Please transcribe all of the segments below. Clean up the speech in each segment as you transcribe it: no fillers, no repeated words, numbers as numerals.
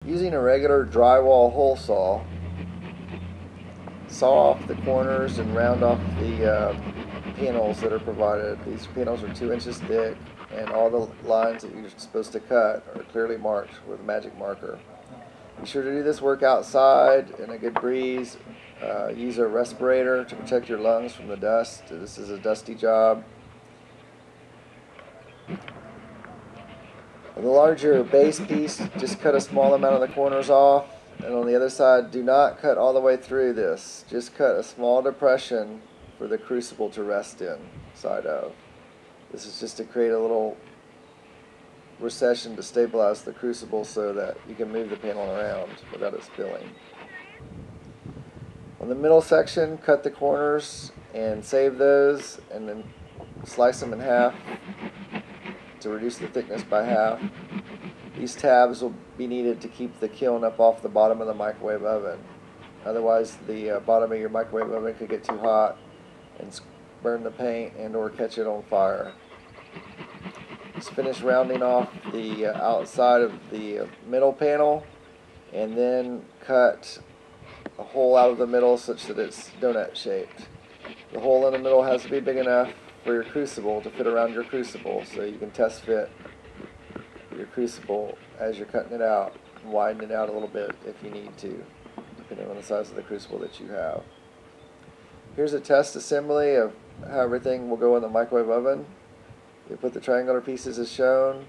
Using a regular drywall hole saw, saw off the corners and round off the panels that are provided. These panels are 2 inches thick, and all the lines that you're supposed to cut are clearly marked with a magic marker. Be sure to do this work outside in a good breeze. Use a respirator to protect your lungs from the dust. This is a dusty job. On the larger base piece, just cut a small amount of the corners off, and on the other side, do not cut all the way through this. Just cut a small depression for the crucible to rest inside of. This is just to create a little recession to stabilize the crucible so that you can move the panel around without it spilling. On the middle section, cut the corners and save those, and then slice them in half to reduce the thickness by half. These tabs will be needed to keep the kiln up off the bottom of the microwave oven. Otherwise, the bottom of your microwave oven could get too hot and burn the paint and or catch it on fire. Just finish rounding off the outside of the middle panel, and then cut a hole out of the middle such that it's donut shaped. The hole in the middle has to be big enough for your crucible to fit around your crucible, so you can test fit your crucible as you're cutting it out and widen it out a little bit if you need to, depending on the size of the crucible that you have. Here's a test assembly of how everything will go in the microwave oven. You put the triangular pieces as shown,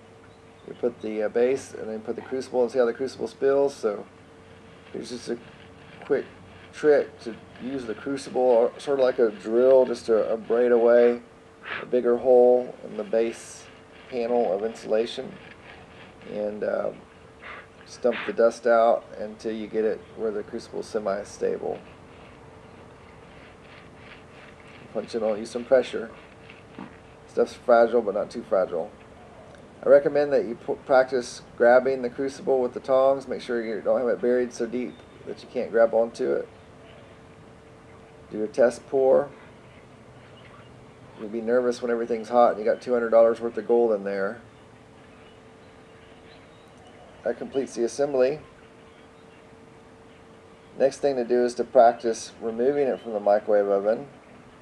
you put the base, and then put the crucible and see how the crucible spills. So here's just a quick trick to use the crucible, sort of like a drill, just to abrade away a bigger hole in the base panel of insulation, and stump the dust out until you get it where the crucible is semi-stable. Punch it on, use some pressure. Stuff's fragile, but not too fragile. I recommend that you practice grabbing the crucible with the tongs. Make sure you don't have it buried so deep that you can't grab onto it. Do a test pour. You'll be nervous when everything's hot and you got $200 worth of gold in there. That completes the assembly. Next thing to do is to practice removing it from the microwave oven.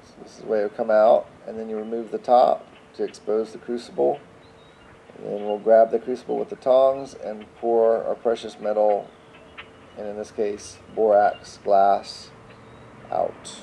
So this is the way it will come out, and then you remove the top to expose the crucible. And then we'll grab the crucible with the tongs and pour our precious metal, and in this case borax glass, out.